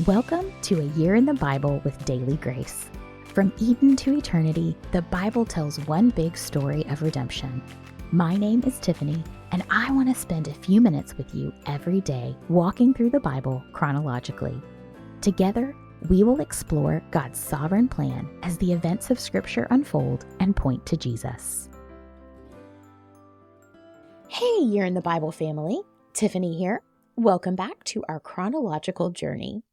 Welcome to A Year in the Bible with Daily Grace. From Eden to eternity, the Bible tells one big story of redemption. My name is Tiffany, and I want to spend a few minutes with you every day walking through the Bible chronologically. Together, we will explore God's sovereign plan as the events of Scripture unfold and point to Jesus. Hey, Year in the Bible family. Tiffany here. Welcome back to our chronological journey.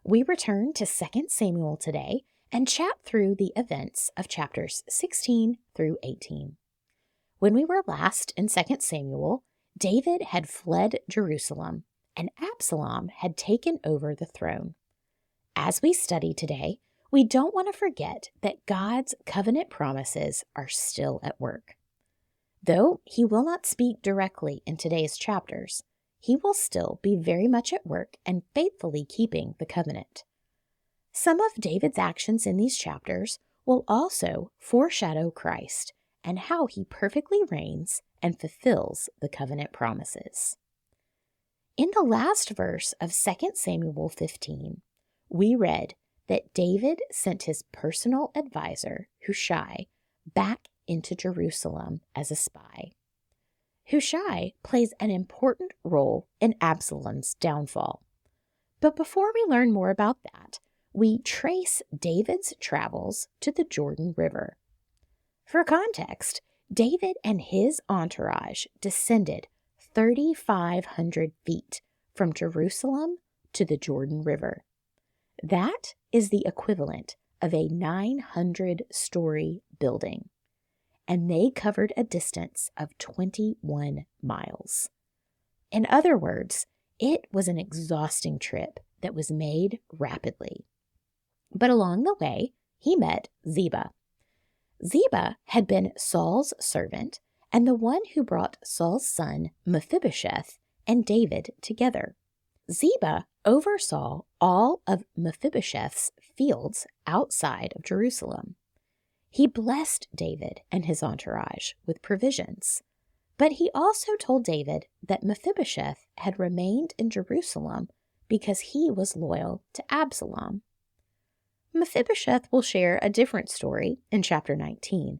We return to 2 Samuel today and chat through the events of chapters 16 through 18. When we were last in 2 Samuel, David had fled Jerusalem and Absalom had taken over the throne. As we study today, we don't want to forget that God's covenant promises are still at work. Though he will not speak directly in today's chapters, he will still be very much at work and faithfully keeping the covenant. Some of David's actions in these chapters will also foreshadow Christ and how he perfectly reigns and fulfills the covenant promises. In the last verse of 2 Samuel 15, we read that David sent his personal advisor, Hushai, back into Jerusalem as a spy. Hushai plays an important role in Absalom's downfall. But before we learn more about that, we trace David's travels to the Jordan River. For context, David and his entourage descended 3,500 feet from Jerusalem to the Jordan River. That is the equivalent of a 900-story building. And they covered a distance of 21 miles. In other words, it was an exhausting trip that was made rapidly. But along the way, he met Ziba. Ziba had been Saul's servant and the one who brought Saul's son Mephibosheth and David together. Ziba oversaw all of Mephibosheth's fields outside of Jerusalem. He blessed David and his entourage with provisions, but he also told David that Mephibosheth had remained in Jerusalem because he was loyal to Absalom. Mephibosheth will share a different story in chapter 19,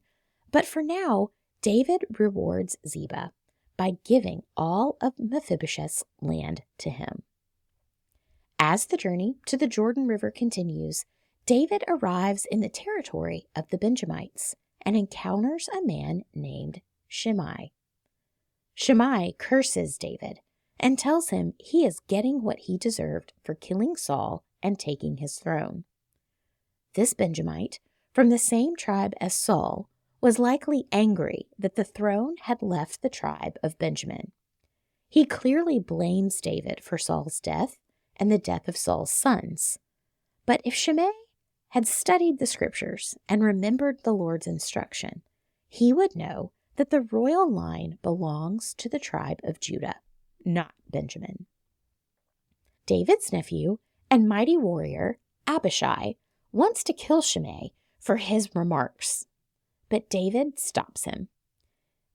but for now, David rewards Ziba by giving all of Mephibosheth's land to him. As the journey to the Jordan River continues, David arrives in the territory of the Benjamites and encounters a man named Shimei. Shimei curses David and tells him he is getting what he deserved for killing Saul and taking his throne. This Benjamite, from the same tribe as Saul, was likely angry that the throne had left the tribe of Benjamin. He clearly blames David for Saul's death and the death of Saul's sons. But if Shimei had studied the scriptures and remembered the Lord's instruction, he would know that the royal line belongs to the tribe of Judah, not Benjamin. David's nephew and mighty warrior, Abishai, wants to kill Shimei for his remarks, but David stops him.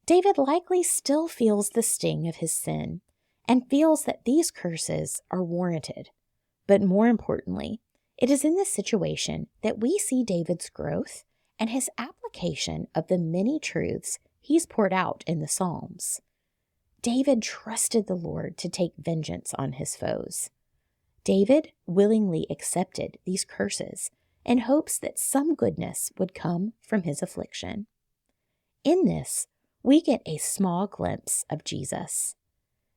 David likely still feels the sting of his sin and feels that these curses are warranted, but more importantly, it is in this situation that we see David's growth and his application of the many truths he's poured out in the Psalms. David trusted the Lord to take vengeance on his foes. David willingly accepted these curses in hopes that some goodness would come from his affliction. In this, we get a small glimpse of Jesus.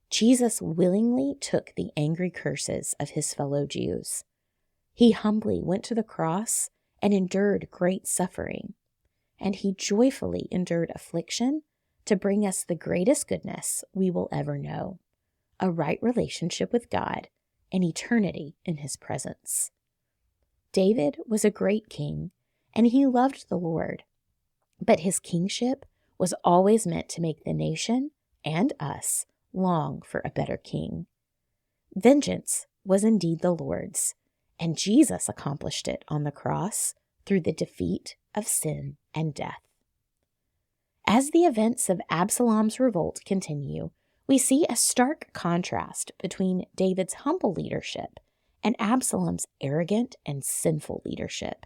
Jesus willingly took the angry curses of his fellow Jews. He humbly went to the cross and endured great suffering, and he joyfully endured affliction to bring us the greatest goodness we will ever know, a right relationship with God and eternity in his presence. David was a great king, and he loved the Lord, but his kingship was always meant to make the nation and us long for a better king. Vengeance was indeed the Lord's, and Jesus accomplished it on the cross through the defeat of sin and death. As the events of Absalom's revolt continue, we see a stark contrast between David's humble leadership and Absalom's arrogant and sinful leadership.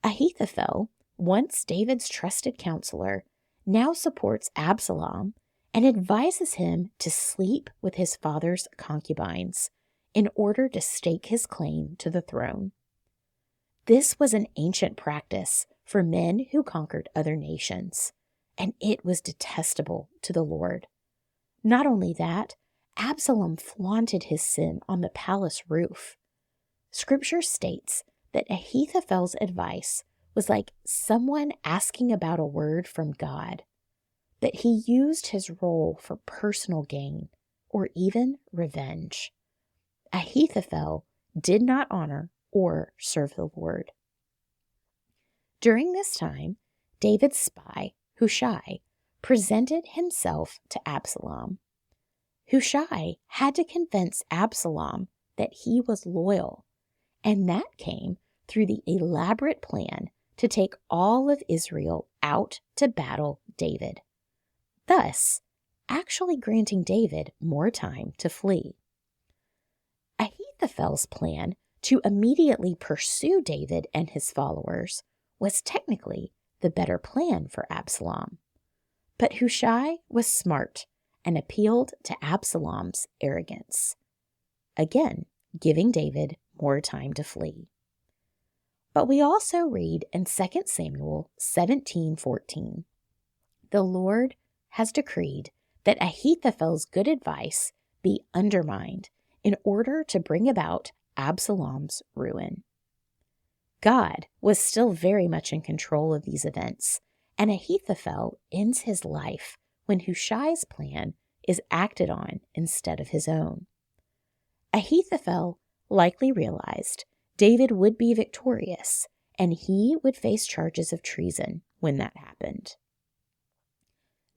Ahithophel, once David's trusted counselor, now supports Absalom and advises him to sleep with his father's concubines in order to stake his claim to the throne. This was an ancient practice for men who conquered other nations, and it was detestable to the Lord. Not only that, Absalom flaunted his sin on the palace roof. Scripture states that Ahithophel's advice was like someone asking about a word from God, that he used his role for personal gain or even revenge. Ahithophel did not honor or serve the Lord. During this time, David's spy, Hushai, presented himself to Absalom. Hushai had to convince Absalom that he was loyal, and that came through the elaborate plan to take all of Israel out to battle David, thus actually granting David more time to flee. Ahithophel's plan to immediately pursue David and his followers was technically the better plan for Absalom. But Hushai was smart and appealed to Absalom's arrogance, again giving David more time to flee. But we also read in 2 Samuel 17:14, "The Lord has decreed that Ahithophel's good advice be undermined in order to bring about Absalom's ruin." God was still very much in control of these events, and Ahithophel ends his life when Hushai's plan is acted on instead of his own. Ahithophel likely realized David would be victorious, and he would face charges of treason when that happened.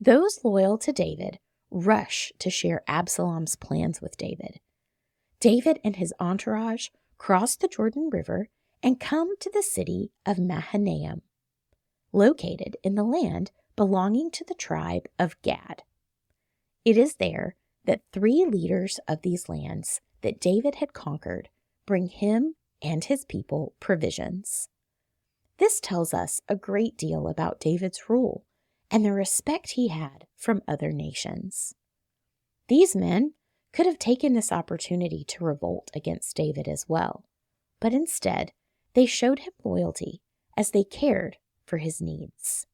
Those loyal to David rush to share Absalom's plans with David. David and his entourage cross the Jordan River and come to the city of Mahanaim, located in the land belonging to the tribe of Gad. It is there that 3 leaders of these lands that David had conquered bring him and his people provisions. This tells us a great deal about David's rule and the respect he had from other nations. These men could have taken this opportunity to revolt against David as well, but instead they showed him loyalty as they cared for his needs.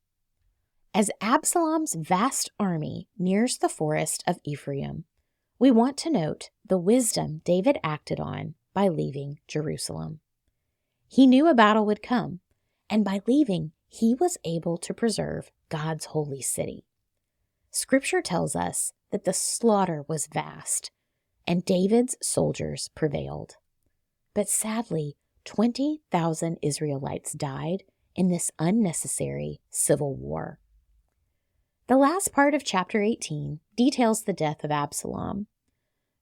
As Absalom's vast army nears the forest of Ephraim, we want to note the wisdom David acted on by leaving Jerusalem. He knew a battle would come, and by leaving, he was able to preserve God's holy city. Scripture tells us that the slaughter was vast, and David's soldiers prevailed. But sadly, 20,000 Israelites died in this unnecessary civil war. The last part of chapter 18 details the death of Absalom.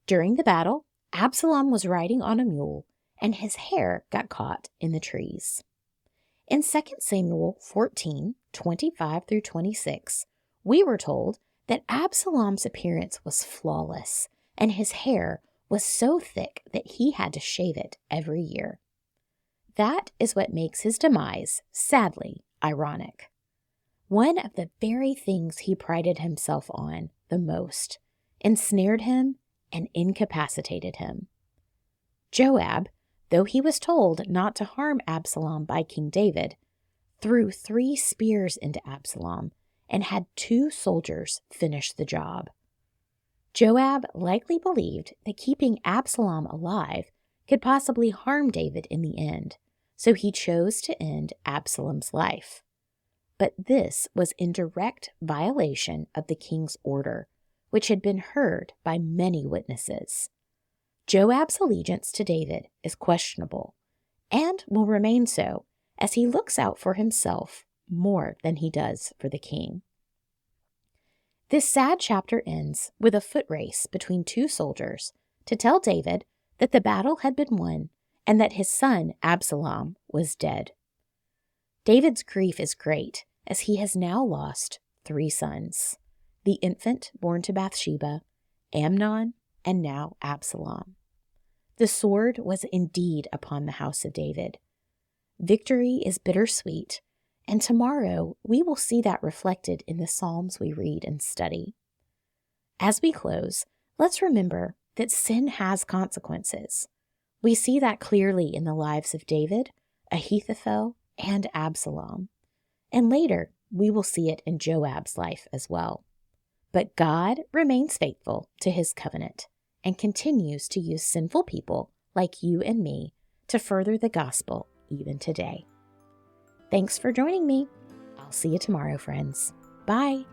During the battle, Absalom was riding on a mule, and his hair got caught in the trees. In 2 Samuel 14:25-26, we were told that Absalom's appearance was flawless, and his hair was so thick that he had to shave it every year. That is what makes his demise, sadly, ironic. One of the very things he prided himself on the most ensnared him and incapacitated him. Joab, though he was told not to harm Absalom by King David, threw 3 spears into Absalom and had 2 soldiers finish the job. Joab likely believed that keeping Absalom alive could possibly harm David in the end, so he chose to end Absalom's life. But this was in direct violation of the king's order, which had been heard by many witnesses. Joab's allegiance to David is questionable, and will remain so as he looks out for himself more than he does for the king. This sad chapter ends with a foot race between 2 soldiers to tell David that the battle had been won and that his son Absalom was dead. David's grief is great as he has now lost 3 sons, the infant born to Bathsheba, Amnon, and now Absalom. The sword was indeed upon the house of David. Victory is bittersweet, and tomorrow we will see that reflected in the Psalms we read and study. As we close, let's remember that sin has consequences. We see that clearly in the lives of David, Ahithophel, and Absalom. And later, we will see it in Joab's life as well. But God remains faithful to his covenant and continues to use sinful people like you and me to further the gospel even today. Thanks for joining me. I'll see you tomorrow, friends. Bye.